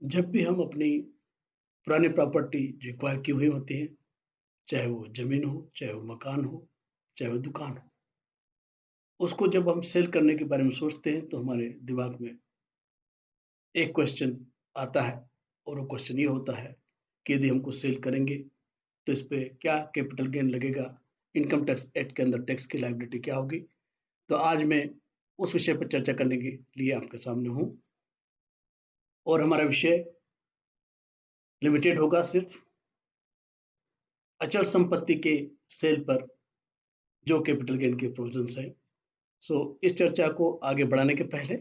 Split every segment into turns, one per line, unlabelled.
जब भी हम अपनी पुरानी प्रॉपर्टी जो एक्वायर की हुई होती है, चाहे वो ज़मीन हो, चाहे वो मकान हो, चाहे वो दुकान हो, उसको जब हम सेल करने के बारे में सोचते हैं, तो हमारे दिमाग में एक क्वेश्चन आता है और वो क्वेश्चन ये होता है कि यदि हमको सेल करेंगे, तो इस पे क्या कैपिटल गेन लगेगा? इनकम टैक्स एक्ट के अंदर टैक्स की लायबिलिटी क्या होगी? तो आज मैं उस विषय पर चर्चा करने के लिए आपके सामने हूँ और हमारा विषय लिमिटेड होगा सिर्फ अचल संपत्ति के सेल पर जो कैपिटल गेन के प्रोविजंस हैं। इस चर्चा को आगे बढ़ाने के पहले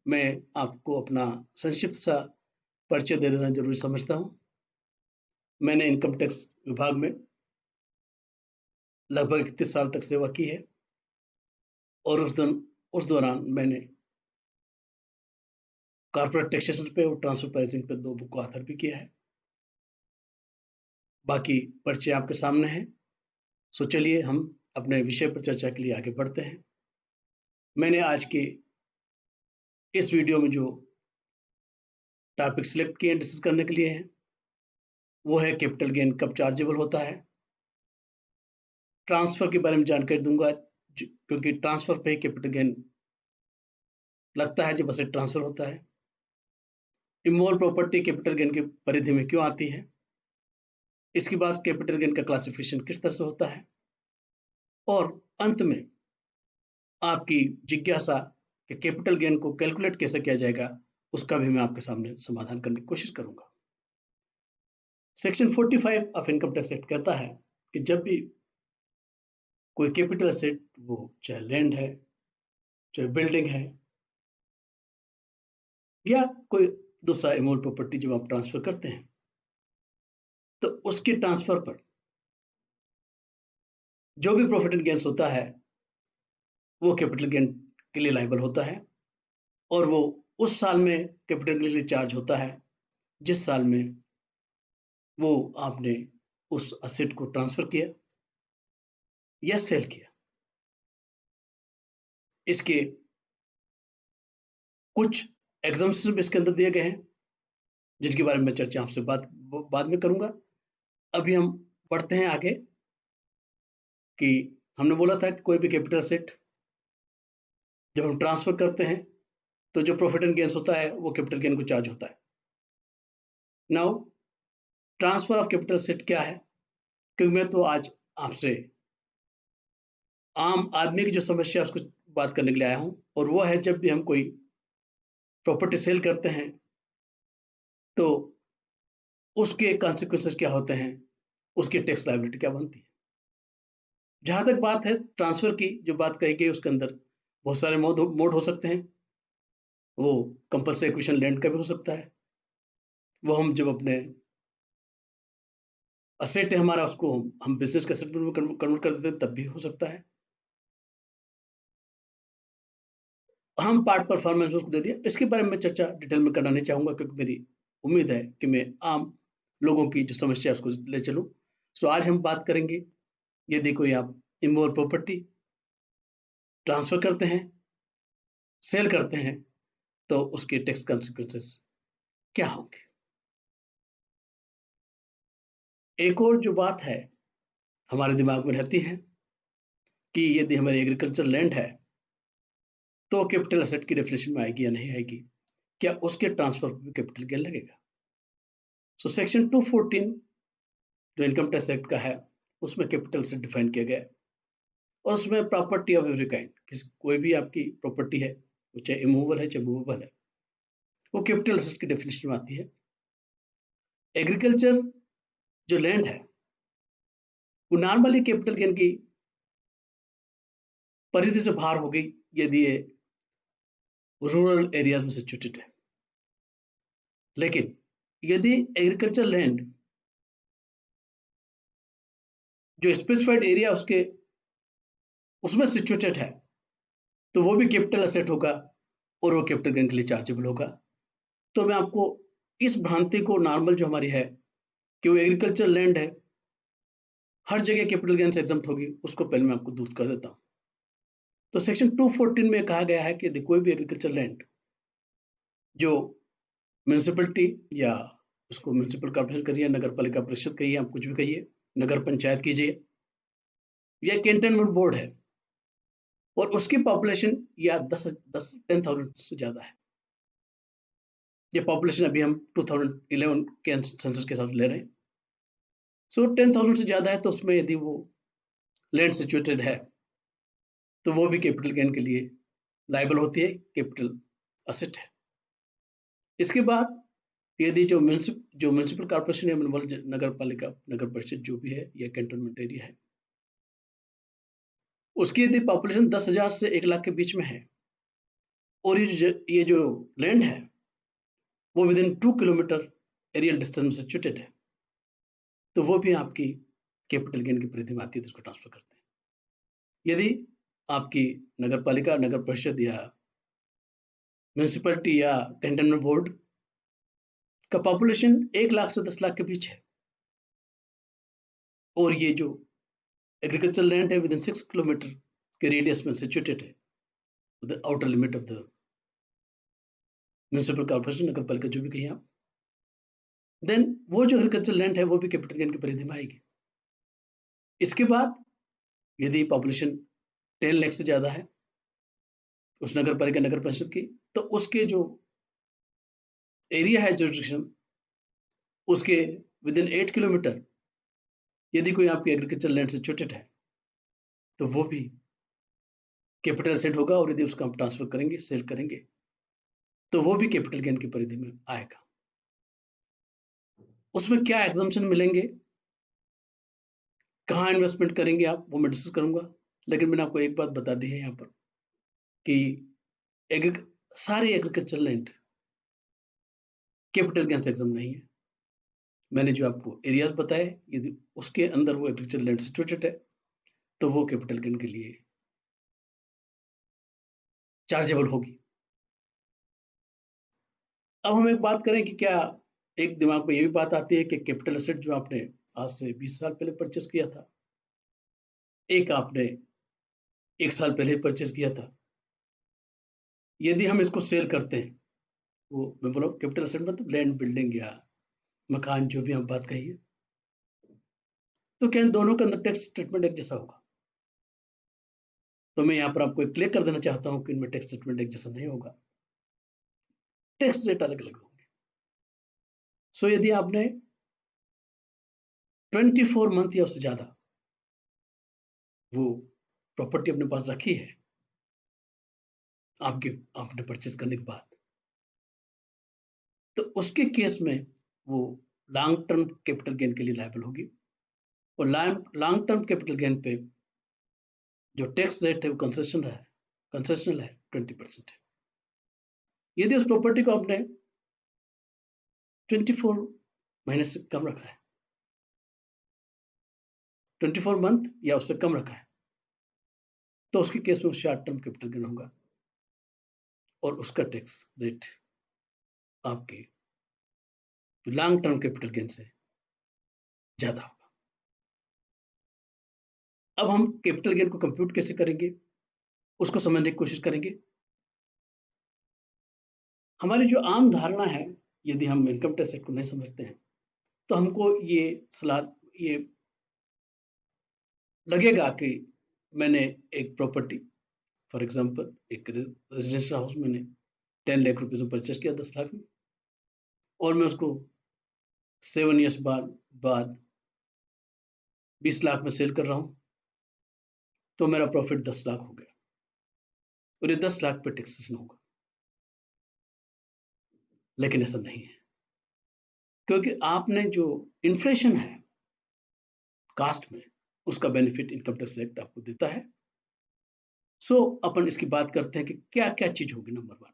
मैं आपको अपना संक्षिप्त सा परिचय दे देना जरूरी समझता हूँ। मैंने इनकम टैक्स विभाग में लगभग 31 साल तक सेवा की है और उस दौरान मैंने कॉर्पोरेट टैक्सेशन पे और ट्रांसफर प्राइसिंग पे 2 बुक को ऑथर भी किया है। बाकी परिचय आपके सामने है। चलिए हम अपने विषय पर चर्चा के लिए आगे बढ़ते हैं। मैंने आज के इस वीडियो में जो टॉपिक सिलेक्ट किए हैं डिस्कस करने के लिए हैं, वो है कैपिटल गेन कब चार्जेबल होता है। ट्रांसफर के बारे में जानकारी दूंगा क्योंकि ट्रांसफर पे कैपिटल गेन लगता है जब असेट ट्रांसफर होता है। इमूवेबल प्रॉपर्टी कैपिटल गेन की परिधि में क्यों आती है, इसके बाद कैपिटल गेन का क्लासिफिकेशन किस तरह से होता है और अंत में आपकी जिज्ञासा कि कैपिटल गेन को कैलकुलेट कैसे किया जाएगा, उसका भी मैं आपके सामने समाधान करने की कोशिश करूंगा। Section 45 of income tax act कहता है कि जब भी कोई कैपिटल एसेट, वो चाहे लैंड है, चाहे बिल्डिंग है या कोई दूसरा इमूवेबल प्रॉपर्टी जब आप ट्रांसफर करते हैं, तो उसके ट्रांसफर पर जो भी प्रॉफिट एंड गेन्स होता है वो कैपिटल गेन के लिए लायबल होता है और वो उस साल में कैपिटल गेन के लिए चार्ज होता है जिस साल में वो आपने उस असेट को ट्रांसफर किया या सेल किया। इसके कुछ एग्जाम्पल्स इसके अंदर दिए गए हैं जिनके बारे में चर्चा आपसे बाद में करूंगा। अभी हम बढ़ते हैं आगे कि हमने बोला था कि कोई भी कैपिटल असेट जब हम ट्रांसफर करते हैं तो जो प्रॉफिट एंड गेन्स होता है वो कैपिटल गेन को चार्ज होता है। Now transfer of capital asset क्या है, क्योंकि मैं तो आज आपसे आम आदमी की जो समस्या है उसको बात करने के लिए आया हूं और वो है जब भी हम कोई प्रॉपर्टी सेल करते हैं तो उसके कॉन्सिक्वेंसेस क्या होते हैं, उसकी टैक्स लायबिलिटी क्या बनती है। जहां तक बात है ट्रांसफर की, जो बात कही गई उसके अंदर बहुत सारे मोड हो सकते हैं। वो कंपल्सरी एक्विजिशन लैंड का भी हो सकता है, वो हम जब अपने असेट है हमारा उसको हम बिजनेस के असेट में कन्वर्ट कर देते हैं तब भी हो सकता है। हम पार्ट परफॉर्मेंस उसको दे दिया, इसके बारे में चर्चा डिटेल में करना नहीं चाहूंगा क्योंकि मेरी उम्मीद है कि मैं आम लोगों की जो समस्या है उसको ले चलूं। आज हम बात करेंगे यदि कोई आप इमूवेबल प्रॉपर्टी ट्रांसफर करते हैं, सेल करते हैं, तो उसके टैक्स कॉन्सिक्वेंसेस क्या होंगे। एक और जो बात है हमारे दिमाग में रहती है कि यदि हमारी एग्रीकल्चर लैंड है तो कैपिटल एसेट की डेफिनेशन में आएगी या नहीं आएगी, क्या उसके ट्रांसफर पर कैपिटल गेन लगेगा। सेक्शन 214 जो इनकम टैक्स एक्ट का है उसमें कैपिटल एसेट डिफाइन किया गया है और उसमें प्रॉपर्टी ऑफ एवरी काइंड, कोई भी आपकी प्रॉपर्टी है वो चाहे इमूवेबल है चाहे मूवेबल है, वो कैपिटल एसेट की डेफिनेशन में आती है। एग्रीकल्चर जो लैंड है वो नॉर्मली कैपिटल गेन की परिधि से बाहर हो गई यदि ये रूरल एरियाज में सिचुएटेड है। लेकिन यदि एग्रीकल्चर लैंड जो स्पेसिफाइड एरिया उसमें सिचुएटेड है तो वो भी कैपिटल एसेट होगा और वो कैपिटल गेन के लिए चार्जेबल होगा। तो मैं आपको इस भ्रांति को नॉर्मल जो हमारी है कि वो एग्रीकल्चर लैंड है हर जगह कैपिटल गेन से एग्जम्प्ट होगी, उसको पहले मैं आपको दूर कर देता हूं। तो सेक्शन 214 में कहा गया है कि यदि कोई भी एग्रीकल्चर लैंड जो म्यूनिसिपैलिटी या उसको म्यूनिसिपल कॉर्पोरेशन कहिए, नगर पालिका परिषद कहिए, आप कुछ भी कहिए, नगर पंचायत कीजिए, या कैंटोनमेंट बोर्ड है और उसकी पॉपुलेशन या 10,000 से ज्यादा है। ये पॉपुलेशन अभी हम 2011 के सेंसस के हिसाब से ले रहे हैं। सो 10,000 से ज्यादा है तो उसमें यदि वो लैंड सिचुएटेड है तो वो भी कैपिटल गेन के लिए लायबल होती है, कैपिटल असेट है। इसके बाद यदि जो म्यूनिसिपल कॉर्पोरेशन है, नगर पालिका, नगर परिषद जो भी है या कैंटोनमेंट एरिया है, उसकी यदि पॉपुलेशन 10,000 से 1 लाख के बीच में है और ये जो लैंड है वो within 2 kilometre aerial distance में सिचुएटेड है तो वो भी आपकी कैपिटल गेन की परिधि में आती है, तो उसको ट्रांसफर करते हैं। यदि आपकी नगर पालिका, नगर परिषद या म्यूनिसिपैलिटी या कैंटोनमेंट बोर्ड का पॉपुलेशन 1 लाख से 10 लाख के बीच है और ये जो एग्रीकल्चर लैंड है विद इन 6 किलोमीटर के रेडियस में सिचुएटेड है, the outer limit of the municipal corporation, नगर पालिका जो भी कहिए आप, देन वो जो एग्रीकल्चर लैंड है वो भी कैपिटल गेन की परिधि में आएगी। इसके बाद यदि पॉपुलेशन 10 लाख से ज्यादा है उस नगर पालिका, नगर परिषद की, तो उसके जो एरिया है जुरिडिक्शन, उसके विद इन 8 किलोमीटर यदि कोई आपकी एग्रीकल्चर लैंड सिचुएटेड है तो वो भी कैपिटल एसेट होगा और यदि उसको आप ट्रांसफर करेंगे, सेल करेंगे, तो वो भी कैपिटल गेन की परिधि में आएगा। उसमें क्या एग्जम्पशन मिलेंगे, कहाँ इन्वेस्टमेंट करेंगे आप, वो मैं डिस्कस करूंगा। लेकिन मैंने आपको एक बात बता दी है यहाँ पर कि सारे एग्रीकल्चर लैंड कैपिटल गेन से एग्जाम नहीं है। मैंने जो आपको एरियाज बताए, यदि उसके अंदर वो एग्रीकल्चर लैंड सिचुएटेड है तो वो कैपिटल गेन के लिए चार्जेबल होगी। अब हम एक बात करें कि क्या एक दिमाग में ये भी बात आती है कि कैपिटल एसेट जो आपने आज से 20 साल पहले परचेस किया था, एक आपने 1 साल पहले परचेस किया था, यदि हम इसको सेल करते हैं, वो मैं बोला कैपिटल एसेट मतलब लैंड, बिल्डिंग या मकान जो भी हम बात कही है, तो क्या इन दोनों का अंदर टैक्स ट्रीटमेंट एक जैसा होगा? तो मैं यहाँ पर आपको एक क्लियर कर देना चाहता हूँ कि इनमें टैक्स ट्रीटमेंट एक जैसा नहीं होगा, टैक्स रेट अलग अलग होंगे। सो यदि आपने 24 मंथ या उससे ज्यादा वो प्रॉपर्टी अपने पास रखी है आपने परचेज करने के बाद, तो उसके केस में वो लॉन्ग टर्म कैपिटल गेन के लिए लायबल होगी और लॉन्ग टर्म कैपिटल गेन पे जो टैक्स रेट है वो कंसेशनल है 20% है। यदि उस प्रॉपर्टी को आपने 24 महीने से कम रखा है, 24 मंथ या उससे कम रखा है, तो उसके केस में शॉर्ट टर्म कैपिटल गेन होगा और उसका टैक्स रेट आपके लॉन्ग टर्म कैपिटल गेन से ज्यादा होगा। अब हम कैपिटल गेन को कंप्यूट कैसे करेंगे, उसको समझने की कोशिश करेंगे। हमारी जो आम धारणा है, यदि हम इनकम टैक्स एक्ट को नहीं समझते हैं तो हमको ये लगेगा कि मैंने एक प्रॉपर्टी, फॉर एग्जांपल एक रेजिडेंशियल हाउस मैंने 10 लाख रुपए में परचेस किया, 10 लाख में, और मैं उसको 7 ईयर्स बाद 20 लाख में सेल कर रहा हूं, तो मेरा प्रॉफिट 10 लाख हो गया और ये 10 लाख पे टैक्सेशन होगा। लेकिन ऐसा नहीं है, क्योंकि आपने जो इन्फ्लेशन है कास्ट में, उसका बेनिफिट इनकम टैक्स एक्ट आपको देता है। सो अपन इसकी बात करते हैं कि क्या क्या चीज होगी। नंबर 1,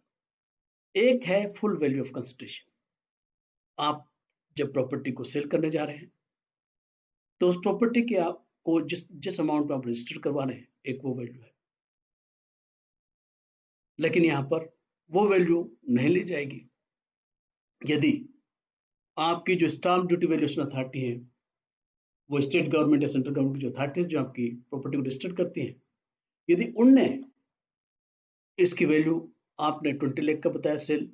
एक है फुल वैल्यू ऑफ कंसिडरेशन। आप जब प्रॉपर्टी को सेल करने जा रहे हैं तो उस प्रॉपर्टी के आपको जिस अमाउंट में आप रजिस्टर करवा रहे हैं, एक वो वैल्यू है। लेकिन यहां पर वो वैल्यू नहीं ली जाएगी यदि आपकी जो स्टाम्प ड्यूटी वैल्यूएशन अथॉरिटी है, वो स्टेट गवर्नमेंट या सेंट्रल गवर्नमेंट की जो अथॉरिटीज जो आपकी प्रॉपर्टी को रजिस्टर करती हैं, यदि उनने इसकी वैल्यू, आपने 20 लाख का बताया सेल,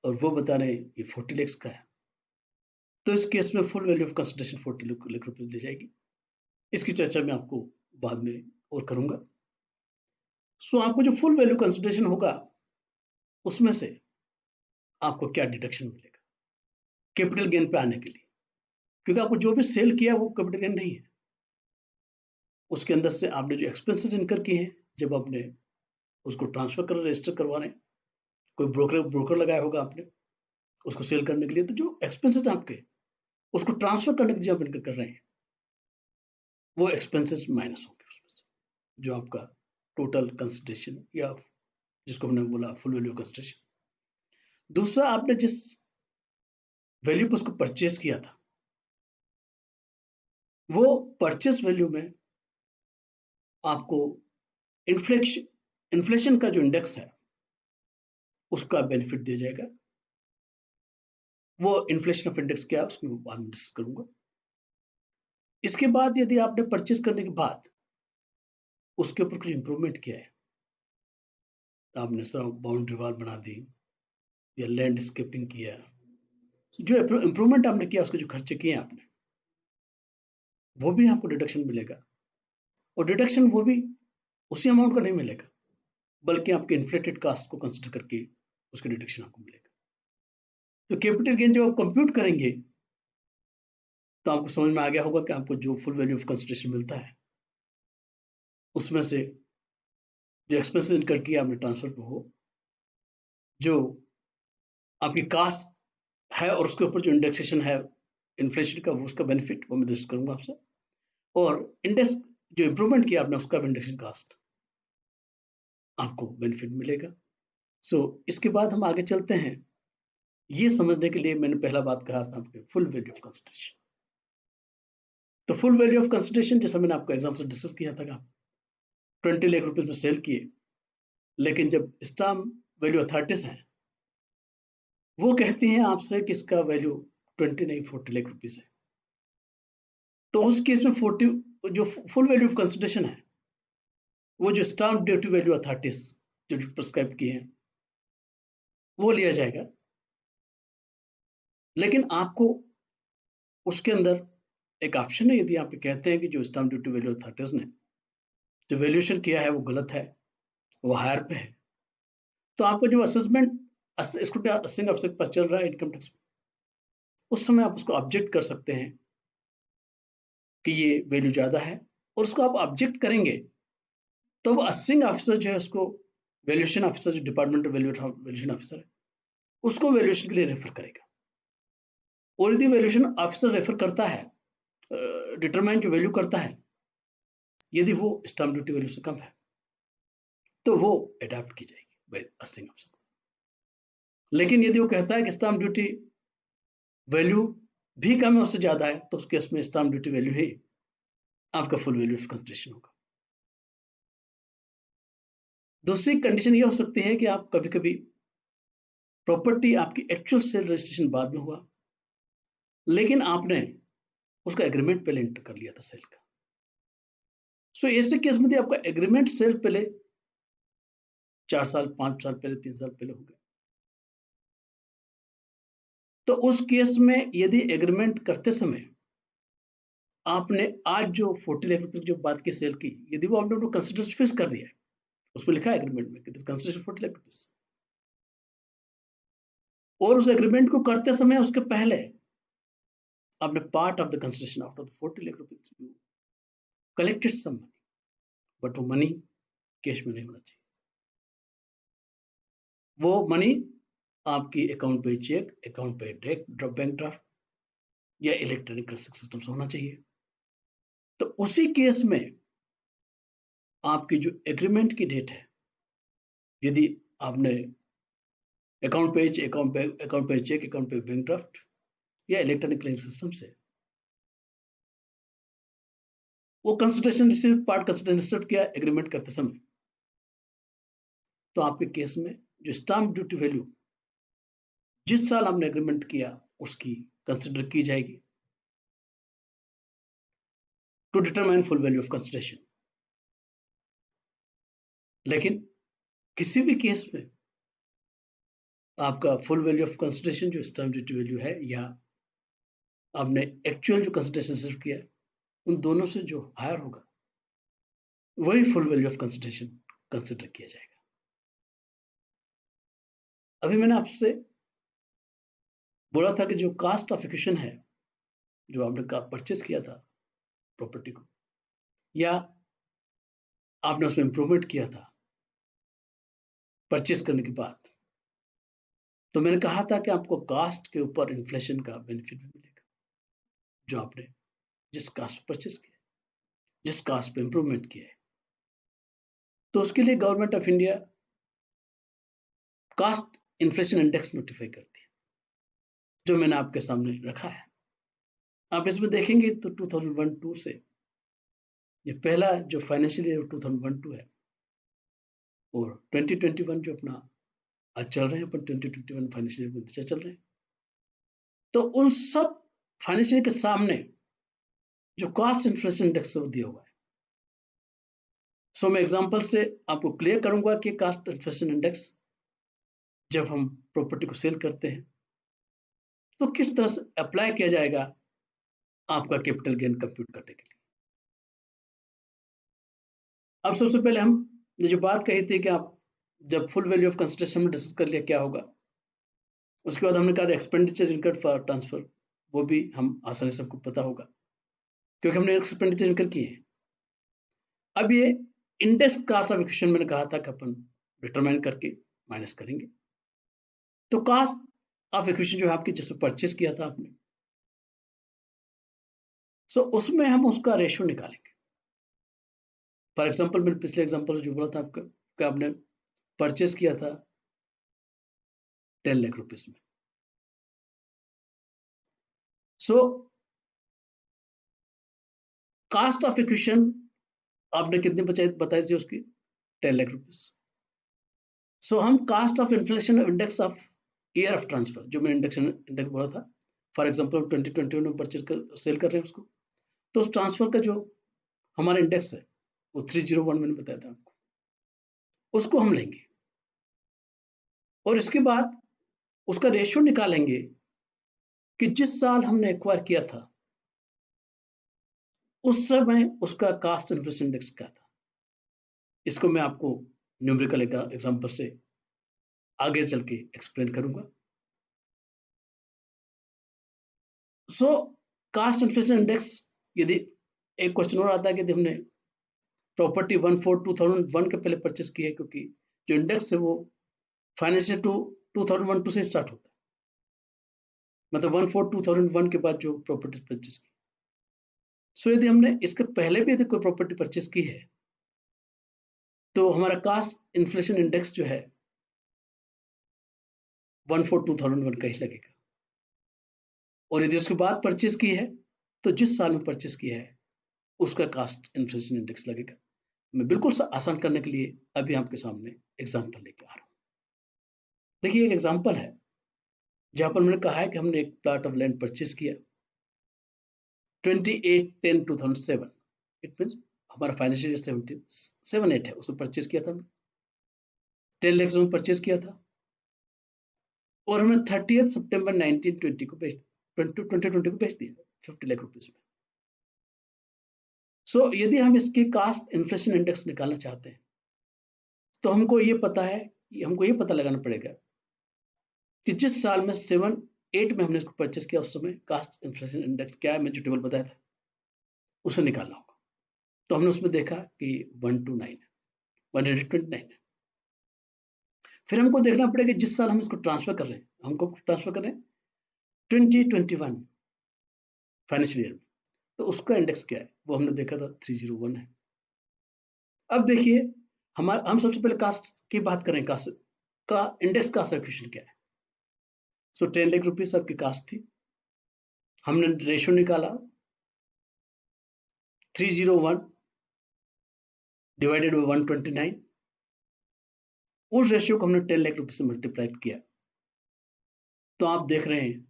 और वो बता रहे हैं ये 40 लाख का है, तो इस केस में full value of consideration 40 lakh रुपए दी जाएगी। इसकी चर्चा मैं आपको बाद में और करूंगा। सो आपको जो फुल वैल्यू कंसिडरेशन होगा उसमें से आपको क्या डिडक्शन मिलेगा कैपिटल गेन पे आने के लिए, क्योंकि आपको जो भी सेल किया वो कैपिटल गेन नहीं है। उसके अंदर से आपने जो एक्सपेंसेस इनकर किए हैं, जब आपने उसको ट्रांसफर कर रजिस्टर करवा रहे हैं, कोई ब्रोकर लगाया होगा आपने उसको सेल करने के लिए, तो जो एक्सपेंसेस आपके उसको ट्रांसफर करने के लिए आप इनकर कर रहे हैं, वो एक्सपेंसेस माइनस होंगे उसमें से, जो आपका टोटल कंसिडरेशन या जिसको हमने बोला फुल वैल्यू कंसिडरेशन। दूसरा, आपने जिस वैल्यू पर उसको परचेस किया था, वो परचेस वैल्यू में आपको इन्फ्लेशन का जो इंडेक्स है उसका बेनिफिट दिया जाएगा। वो इन्फ्लेशन ऑफ इंडेक्स क्या है उसको मैं बाद में डिस्कस करूंगा। इसके बाद यदि आपने परचेज करने के बाद उसके ऊपर कुछ इंप्रूवमेंट किया है, तो आपने सर बाउंड्री वॉल बना दी या लैंडस्केपिंग किया, जो इंप्रूवमेंट आपने किया उसके जो खर्चे किए आपने, वो भी आपको डिडक्शन मिलेगा। और डिडक्शन वो भी उसी अमाउंट का नहीं मिलेगा, बल्कि आपके इन्फ्लेटेड कास्ट को कंसिडर करके उसका डिडक्शन आपको मिलेगा। तो कैपिटल गेन जब आप कंप्यूट करेंगे तो आपको समझ में आ गया होगा कि आपको जो फुल वैल्यू ऑफ कंसिडरेशन मिलता है उसमें से जो एक्सपेंसेस इनकर किया आपने ट्रांसफर पे हो, जो आपकी कास्ट है और उसके ऊपर जो इंडेक्सेशन है इन्फ्लेशन का, उसका बेनिफिट वो मैं डिस्कस करूंगा आपसे। और इंडेक्स जो इंप्रूवमेंट किया आपने उसका इंडेक्सेशन कास्ट आपको बेनिफिट मिलेगा। सो इसके बाद हम आगे चलते हैं। ये समझने के लिए मैंने पहला बात कहा था आपके फुल वैल्यू ऑफ कंसिडरेशन। तो फुल वैल्यू ऑफ कंसिडरेशन जैसा मैंने आपको एग्जाम से डिस्कस किया था कि आप 20 लाख रुपए में सेल किए, लेकिन जब स्टाम्प वैल्यू अथॉरिटीज हैं वो कहती हैं आपसे कि इसका वैल्यू 20 नहीं 40 लाख रुपीस है, तो उस केस में 40 जो फुल वैल्यू ऑफ कंसिडरेशन है वो जो स्टाम्प ड्यूटी वैल्यू अथॉरिटीज जो प्रिस्क्राइब किए हैं वो लिया जाएगा। लेकिन आपको उसके अंदर एक ऑप्शन है, यदि आप कहते हैं कि जो स्टाम्प ड्यूटी वैल्यू अथॉरिटीज ने जो वैल्यूएशन किया है वो गलत है, वो हायर पे है, तो आपको जो असेसमेंट इसको असेसिंग ऑफिसर के पास चल रहा है इनकम टैक्स, उस समय आप उसको ऑब्जेक्ट कर सकते हैं कि ये वैल्यू ज्यादा है, और उसको आप ऑब्जेक्ट करेंगे तो वो असेसिंग ऑफिसर जो है उसको वैल्यूएशन ऑफिसर जो डिपार्टमेंट वैल्यूएशन ऑफिसर है उसको वैल्यूएशन के लिए रेफर करेगा। और यदि वैल्यूएशन ऑफिसर रेफर करता है, डिटरमाइन जो वैल्यू करता है, यदि वो स्टाम्प ड्यूटी वैल्यू से कम है तो वो अडॉप्ट की जाएगी बाय असेसिंग ऑफिसर। लेकिन यदि वो कहता है कि स्टाम्प ड्यूटी वैल्यू भी कम है उससे ज्यादा है, तो उस केस में स्टाम्प ड्यूटी वैल्यू ही आपका फुल वैल्यू ऑफ कंसिडरेशन होगा। दूसरी कंडीशन ये हो सकती है कि आप कभी कभी प्रॉपर्टी आपकी एक्चुअल सेल रजिस्ट्रेशन बाद में हुआ, लेकिन आपने उसका एग्रीमेंट पहले एंटर कर लिया था सेल का। सो ऐसे केस में आपका एग्रीमेंट सेल पहले 4 साल 5 साल पहले 3 साल पहले हो गया, तो उस केस में यदि एग्रीमेंट करते समय आपने आज जो 40 लाख रुपए जो बात की सेल की, यदि वो आपने कंसिडरेशन फिक्स कर दिया है, उसमें लिखा है एग्रीमेंट में कि कंसिडरेशन 40 लाख रुपीस, और उस एग्रीमेंट को करते समय उसके पहले आपने part of the consideration after the 40 lakh rupees collected some money, but वो मनी कैश में नहीं होना चाहिए। वो मनी आपकी अकाउंट पे चेक, अकाउंट पे डायरेक्ट बैंक ड्राफ्ट या इलेक्ट्रॉनिक सिस्टम से होना चाहिए। तो उसी केस में आपकी जो एग्रीमेंट की डेट है, यदि आपने अकाउंट पे चेक, अकाउंट पे बैंक ड्राफ्ट या इलेक्ट्रॉनिक क्लियरिंग सिस्टम से वो consideration receive part consideration receive किया एग्रीमेंट करते समय, तो आपके केस में जो स्टाम्प ड्यूटी वैल्यू जिस साल आपने एग्रीमेंट किया उसकी कंसिडर की जाएगी to determine full value of consideration. लेकिन किसी भी केस में आपका फुल वैल्यू ऑफ कंसिडरेशन जो स्टैम्प ड्यूटी वैल्यू है, या आपने एक्चुअल जो कंसिडरेशन रिसीव किया है, उन दोनों से जो हायर होगा वही full value of consideration consider किया जाएगा। अभी मैंने आपसे बोला था कि जो कास्ट ऑफ एक्विजिशन है, जो आपने परचेज किया था प्रॉपर्टी को, या आपने उसमें इंप्रूवमेंट किया था परचेज करने के बाद, तो मैंने कहा था कि आपको कास्ट के ऊपर इन्फ्लेशन का बेनिफिट भी मिलेगा, जो आपने जिस कास्ट पर परचेज किया, जिस कास्ट पे इंप्रूवमेंट किया है। तो उसके लिए government of India cost inflation index notify करती है, जो मैंने आपके सामने रखा है। आप इसमें देखेंगे तो 2001-2 से ये पहला जो फाइनेंशियल ईयर 2001-2 है, और 2021 जो अपना आज चल रहे हैं, अपन 2021 फाइनेंशियल ईयर में चल रहे हैं, तो उन सब फाइनेंशियल के सामने जो कास्ट इन्फ्लेशन इंडेक्स वो दिया हुआ है। सो मैं एग्जांपल से आपको क्लियर करूंगा कि कास्ट इन्फ्लेशन इंडेक्स जब हम प्रॉपर्टी को सेल करते हैं तो किस तरह से अप्लाई किया जाएगा आपका कैपिटल गेन कंप्यूट करने के लिए। अब सबसे पहले हम ये जो बात कही थी कि आप जब फुल वैल्यू ऑफ कंसिडरेशन में डिस्कस कर लिया क्या होगा, उसके बाद हमने कहा एक्सपेंडिचर इनकर्ड फॉर ट्रांसफर, वो भी हम आसानी से सबको पता होगा क्योंकि हमने एक्सपेंडिचर इनकर किए हैं। अब ये इंडेक्स कास्ट ऑफ एक्विजिशन मैंने कहा था कि अपन डिटरमाइन करके माइनस करेंगे। तो कास्ट ऑफ एक्विजिशन जो है आपकी, जिसमें परचेज किया था आपने, सो उसमें हम उसका रेशियो निकालेंगे। फॉर एग्जांपल मैंने पिछले एग्जांपल जो बोला था आपका कि आपने परचेज किया था 10 लाख रुपीस में। सो कास्ट ऑफ एक्विजिशन आपने कितने बताई थी उसकी, 10 लाख रुपीस। सो हम cost of inflation index of year of transfer, जो मैंने इंडेक्स बोला था, फॉर एग्जांपल 2021 में परचेज कर सेल कर रहे हैं उसको, तो उस ट्रांसफर का जो हमारा इंडेक्स है वो 301 मैंने बताया था आपको, उसको हम लेंगे और इसके बाद उसका रेशियो निकालेंगे कि जिस साल हमने एक्वायर किया था उस समय उसका कास्ट इन्फ्लेशन इंडेक्स क्या था। इसको मैं आपको न्यूमेरिकल एग्जांपल से आगे चल के एक्सप्लेन करूंगा। सो कास्ट इन्फ्लेशन इंडेक्स, यदि एक क्वेश्चन और आता है कि हमने प्रॉपर्टी 1/4/2001 के पहले परचेज की है, क्योंकि जो इंडेक्स है वो फाइनेंशियल 2001-2 से स्टार्ट होता है, मतलब 1/4/2001 के बाद जो प्रॉपर्टी परचेज की। सो यदि हमने इसके पहले भी यदि कोई प्रॉपर्टी परचेज की है तो हमारा कास्ट इन्फ्लेशन इंडेक्स जो है 1/4/2001 का ही लगेगा, और यदि उसके बाद परचेज की है तो जिस साल में परचेज किया है उसका कास्ट इन्फ्लेशन इंडेक्स लगेगा। मैं बिल्कुल आसान करने के लिए अभी आपके सामने एग्जांपल लेके आ रहा हूँ। देखिए एक एग्जांपल है जहां पर मैंने कहा है कि हमने एक प्लॉट ऑफ लैंड परचेज किया 28/10/2007, इट मीन्स हमारा फाइनेंशियल ईयर 17/8 है, उसको परचेज किया था, 10 लाख में परचेज किया था, और हमने 30 सितंबर 2020 को बेच दिया 50 लाख रुपीस में। सो यदि हम इसकी कास्ट इन्फ्लेशन इंडेक्स निकालना चाहते हैं तो हमको ये पता लगाना पड़ेगा कि जिस साल में 7/8 में हमने इसको परचेज किया उस समय कास्ट इन्फ्लेशन इंडेक्स क्या है, मैं जो टेबल बताया था उसे निकालना होगा। तो हमने उसमें देखा कि 129 है। फिर हमको देखना पड़ेगा जिस साल हम इसको ट्रांसफर कर रहे हैं, हमको ट्रांसफर कर रहे हैं 2021 फाइनेंशियल ईयर में, तो उसका इंडेक्स क्या है वो हमने देखा था 301 है। अब देखिए हम सबसे पहले कास्ट की बात करें, कास्ट का इंडेक्स कास्ट एक्विजिशन क्या है। सो 10 लाख रुपीस आपकी कास्ट थी, हमने रेशियो निकाला 301 डिवाइडेड बाई 129, उस रेशियो को हमने 10 लाख रुपीस से मल्टीप्लाई किया, तो आप देख रहे हैं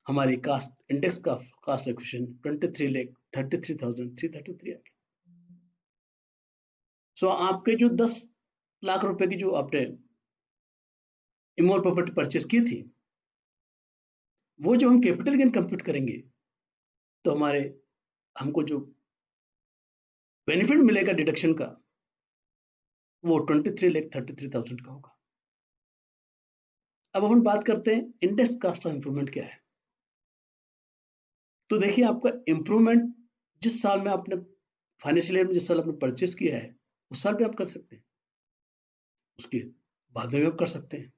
हमारी कास्ट इंडेक्स का कास्ट एक्विजिशन 23,33,333 आ गया। सो आपके जो 10 लाख रुपए की जो आपने इमोल प्रॉपर्टी परचेस की थी, वो जब हम कैपिटल गेन कंप्यूट करेंगे तो हमको जो बेनिफिट मिलेगा डिडक्शन का वो 23,33,000 का होगा। अब हम बात करते हैं इंडेक्स कास्ट ऑफ इंप्रूवमेंट क्या है। तो देखिए आपका इंप्रूवमेंट जिस साल में आपने फाइनेंशियल ईयर में जिस साल आपने परचेस किया है उस साल भी आप कर सकते हैं, उसके बाद में भी आप कर सकते हैं।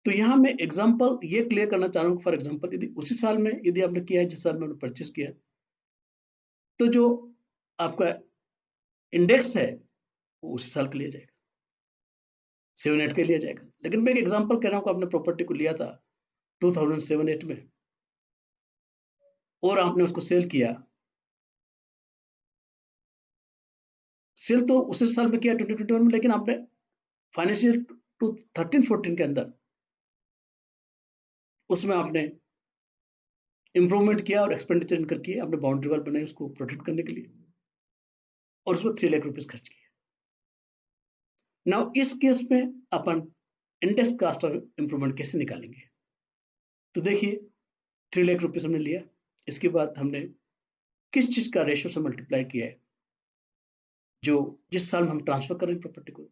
तो यहाँ मैं एग्जांपल ये क्लियर करना चाह रहा हूँ, फॉर एग्जांपल यदि उसी साल में यदि आपने किया है जिस साल में आपने परचेस किया है, तो जो आपका इंडेक्स है वो उसी साल के लिए जाएगा, 7-8 के लिए जाएगा। लेकिन मैं एक एग्जांपल कह रहा हूँ, आपने प्रॉपर्टी को लिया था 2007-8 में और आपने उसको सेल किया, सेल तो उसी साल में किया 2021 में, लेकिन आपने फाइनेंशियल 13-14 के अंदर उसमें आपने इंप्रूवमेंट किया और एक्सपेंडिचर इनकर किए, आपने बाउंड्री वॉल बनाई उसको प्रोटेक्ट करने के लिए और उसमें 3 लाख रुपीज खर्च किए। नाउ इस केस में अपन इंडेक्स कास्ट ऑफ इंप्रूवमेंट कैसे निकालेंगे? तो देखिए 3 लाख रुपीज हमने लिया, इसके बाद हमने किस चीज का रेशियो से मल्टीप्लाई किया है, जो जिस साल में हम ट्रांसफर कर रहे हैं प्रॉपर्टी को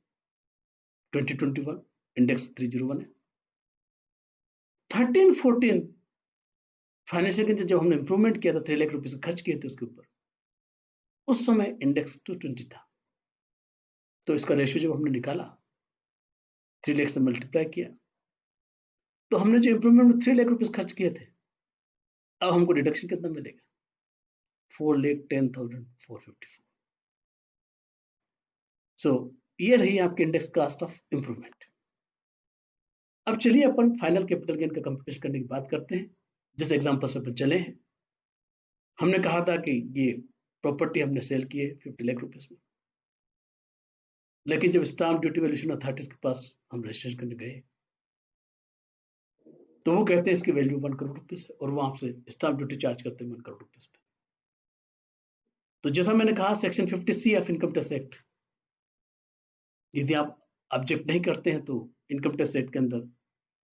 2021 इंडेक्स 301 है। 13-14 फाइनेंशियल जब हमने इंप्रूवमेंट किया था 3 लाख रुपीज खर्च किए थे उसके ऊपर, उस समय इंडेक्स 220 था। तो इसका रेशियो जब हमने निकाला 3 लाख से मल्टीप्लाई किया तो हमने जो इंप्रूवमेंट में 3 लाख रुपीज खर्च किए थे, अब हमको डिडक्शन कितना मिलेगा? 4,10,454। सो ये रही आपके इंडेक्स कास्ट ऑफ इंप्रूवमेंट। अब चलिए अपन फाइनल कैपिटल गेन का कंप्यूटेशन करने की बात करते हैं। जिस एग्जांपल से अपन चले हैं, हमने कहा था कि ये प्रॉपर्टी हमने सेल की है 50 लाख रुपीज में, लेकिन जब स्टाम्प ड्यूटी वैल्यूएशन अथॉरिटीज के पास हम रजिस्ट्रेशन करने गए तो वो कहते हैं इसकी वैल्यू 1 करोड़ रुपीज है और वो आपसे स्टाम्प ड्यूटी चार्ज करते हैं 1 करोड़ रुपीज पे। तो जैसा मैंने कहा section 50C of income tax act, यदि आप ऑब्जेक्ट नहीं करते हैं तो इनकम टैक्स एक्ट के अंदर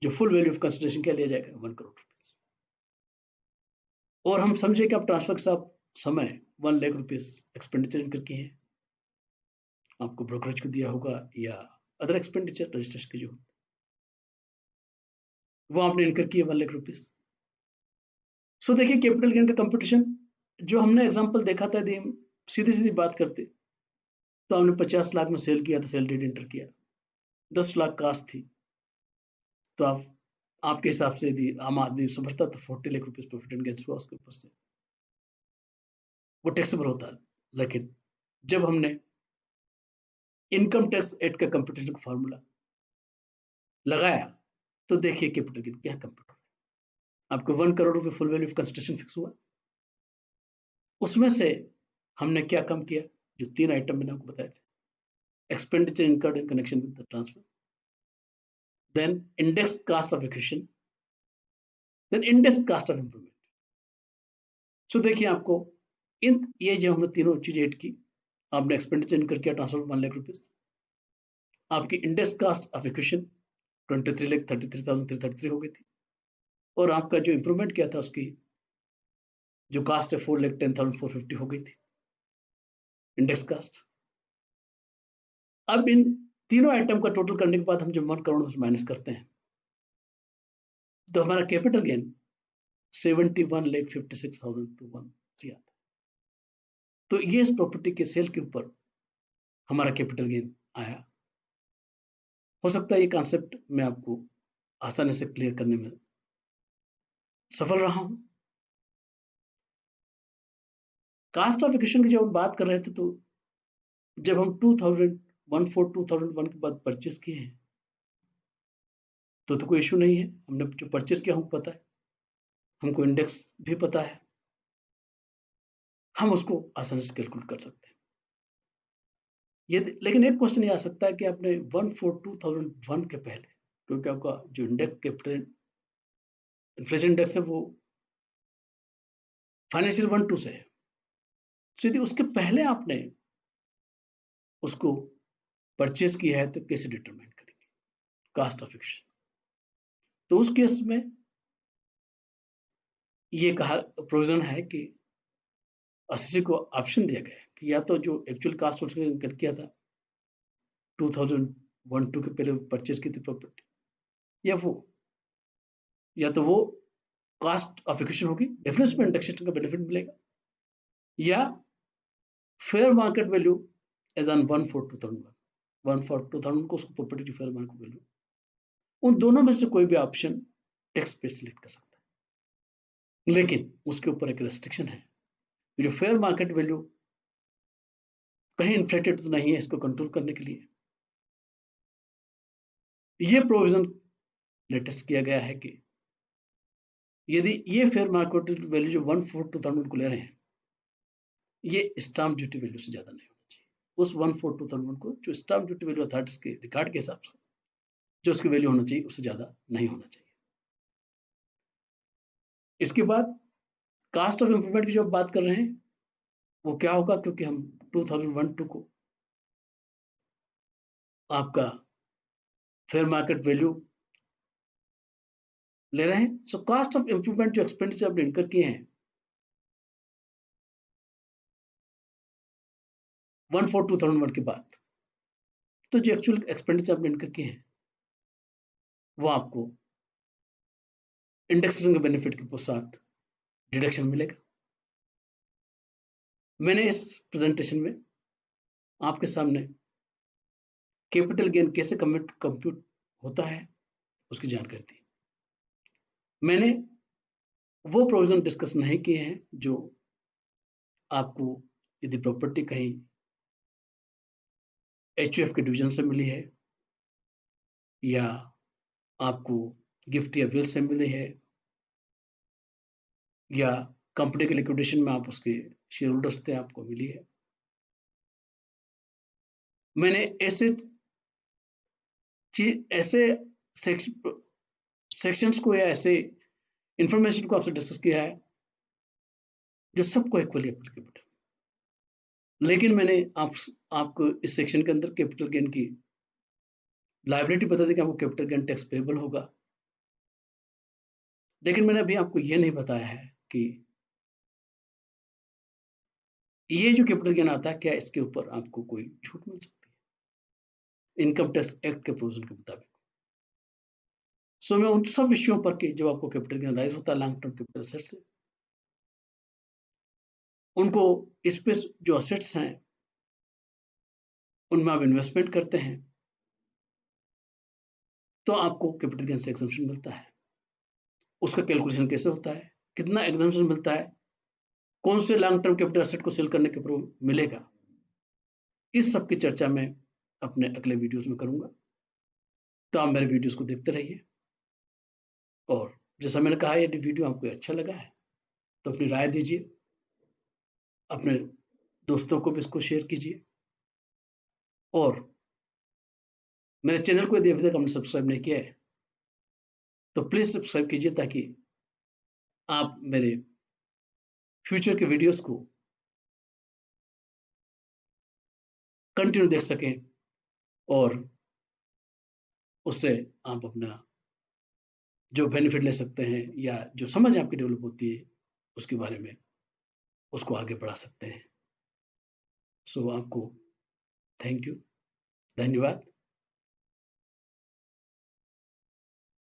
जो फुल वैल्यू ऑफ कंसिडरेशन क्या लिया जाएगा? 1 करोड़ रुपीज। और हम समझे कि आप ट्रांसफर के साथ समय 1 लाख रुपीज एक्सपेंडिचर इनकर किए हैं, आपको ब्रोकरेज को दिया होगा या अदर एक्सपेंडिचर रजिस्ट्रेशन के जो वो आपने इनकर किए 1 लाख रुपीज। सो देखिए कैपिटल गेन का कंपटीशन जो हमने एग्जांपल देखा था, यदि सीधी सीधी बात करते तो हमने 50 लाख में सेल किया था, सेल डेट एंटर किया, 10 लाख कास्ट थी, तो आपके हिसाब से यदि आम आदमी समझता तो 40 lakh rupees profit and gains हुआ उसके ऊपर से, वो टैक्सेबल होता है। लेकिन जब हमने इनकम टैक्स एक्ट का कंपटीशन का फॉर्मूला लगाया तो देखिए कैपिटल गेन क्या कंप्यूट हो रहा है। आपको 1 करोड़ रुपए full value of consideration fix हुआ, उसमें से हमने क्या कम किया? जो 3 आइटम मैंने आपको बताए थे, expenditure incurred in connection with the transfer, then index cost of acquisition, then index cost of improvement. So देखिए आपको ये जो हमने तीनों चीजें ऐड की, आपने एक्सपेंडिचर इनकर किया ट्रांसफर 1 लाख रुपीज, आपकी इंडेक्स कास्ट ऑफ एक्विजिशन 23,33,333 हो गई थी, और आपका जो इंप्रूवमेंट किया था उसकी जो कास्ट है 4,10,450 हो गई थी इंडेक्स कास्ट। अब इन तीनों आइटम का टोटल करने के बाद हम जब 1 करोड़ से माइनस करते हैं तो हमारा कैपिटल गेन 71,56,213 आता है। तो ये इस प्रॉपर्टी के सेल के ऊपर हमारा कैपिटल गेन आया। हो सकता है ये कॉन्सेप्ट मैं आपको आसानी से क्लियर करने में सफल रहा हूं। कास्ट ऑफ एक्विजिशन की जब हम बात कर रहे थे तो जब हम 2001 के बाद परचेस किए हैं तो कोई इशू नहीं है, हमने जो परचेस किया हमको पता है, हमको इंडेक्स भी पता है, हम उसको आसानी से कैलकुलेट कर सकते हैं। लेकिन एक क्वेश्चन ये आ सकता है कि आपने 1/4/2001 के पहले, क्योंकि आपका जो इंडेक्स कैपिटल इन्फ्लेशन इंडेक्स है वो फाइनेंशियल 1-2 से है, तो यदि उसके पहले आपने उसको परचेस किया है तो कैसे डिटरमाइन करेंगे? Cost of acquisition. तो उस केस में ये कहा प्रोविजन है कि असेसी को ऑप्शन दिया गया है कि या तो जो एक्चुअल कास्ट उसने इनकम किया था 2001-2 के पहले परचेज की थी प्रॉपर्टी, या तो वो कास्ट ऑफ एक्विजिशन होगी, डेफिनेटली उसमें इंडेक्सेशन का बेनिफिट मिलेगा, या fair market value as on 1/4/2001 को उसको प्रॉपर्टी की फेयर मार्केट वैल्यू, उन दोनों में से कोई भी ऑप्शन टैक्स पे सिलेक्ट कर सकता है। लेकिन उसके ऊपर एक रेस्ट्रिक्शन है, जो फेयर मार्केट वैल्यू कहीं इन्फ्लेटेड तो नहीं है, इसको कंट्रोल करने के लिए ये प्रोविजन लेटेस्ट किया गया है कि यदि ये फेयर मार्केट वैल्यू जो 1/4/2001 को ले रहे हैं, ये स्टाम्प ड्यूटी वैल्यू से ज्यादा नहीं होना चाहिए। उस 1/4/2001 को जो स्टाम्प ड्यूटी वैल्यू अथॉरिटीज के रिकॉर्ड के हिसाब से जो उसकी वैल्यू होना चाहिए उससे ज्यादा नहीं होना चाहिए। इसके बाद कास्ट ऑफ इंप्रूवमेंट की जो बात कर रहे हैं वो क्या होगा, क्योंकि हम 2001-2 को आपका फेयर मार्केट वैल्यू ले रहे हैं। सो कास्ट ऑफ इंप्रूवमेंट जो एक्सपेंडिचर आपने इनकर किए हैं 1/4/2001 के बाद, तो जो एक्चुअल एक्सपेंडिचर आपने इनकर किए हैं वो आपको इंडेक्सेशन के बेनिफिट के साथ डिडक्शन मिलेगा। मैंने इस प्रेजेंटेशन में आपके सामने कैपिटल गेन कैसे कंप्यूट होता है उसकी जानकारी दी। मैंने वो प्रोविजन डिस्कस नहीं किए हैं जो आपको यदि प्रॉपर्टी कहीं HUF के डिवीजन से मिली है या आपको गिफ्ट या विल से मिली है या कंपनी के लिक्विडेशन में आप उसके शेयर होल्डर्स थे आपको मिली है। मैंने ऐसे सेक्शंस को या ऐसे इंफॉर्मेशन को आपसे डिस्कस किया है जो सबको इक्वली एप्लीकेबल है। लेकिन मैंने आपको इस सेक्शन के अंदर कैपिटल गेन की लायबिलिटी बता दी कि आपको कैपिटल गेन टैक्स पेबल होगा, लेकिन मैंने अभी आपको यह नहीं बताया है कि ये जो कैपिटल गेन आता है क्या इसके ऊपर आपको कोई छूट मिल सकती है इनकम टैक्स एक्ट के प्रोविजन के मुताबिक। सो मैं उन सब विषयों पर कि जब आपको कैपिटल गेन राइज होता है लॉन्ग टर्म कैपिटल असेट से, उनको इस पे जो असेट्स हैं उनमें आप इन्वेस्टमेंट करते हैं तो आपको कैपिटल गेन से एग्जम्पशन मिलता है। उसका कैलकुलेशन कैसे होता है, कितना एग्जम्पशन मिलता है, कौन से लॉन्ग टर्म कैपिटल एसेट को सेल करने के ऊपर मिलेगा, इस सब की चर्चा मैं अपने अगले वीडियोस में करूंगा। तो आप मेरे वीडियोस को देखते रहिए, और जैसा मैंने कहा यदि वीडियो आपको अच्छा लगा है तो अपनी राय दीजिए, अपने दोस्तों को भी इसको शेयर कीजिए, और मेरे चैनल को यदि अभी तक आपने सब्सक्राइब नहीं किया है तो प्लीज सब्सक्राइब कीजिए ताकि आप मेरे फ्यूचर के वीडियोस को कंटिन्यू देख सकें और उससे आप अपना जो बेनिफिट ले सकते हैं या जो समझ आपकी डेवलप होती है उसके बारे में उसको आगे बढ़ा सकते हैं। सो आपको थैंक यू, धन्यवाद।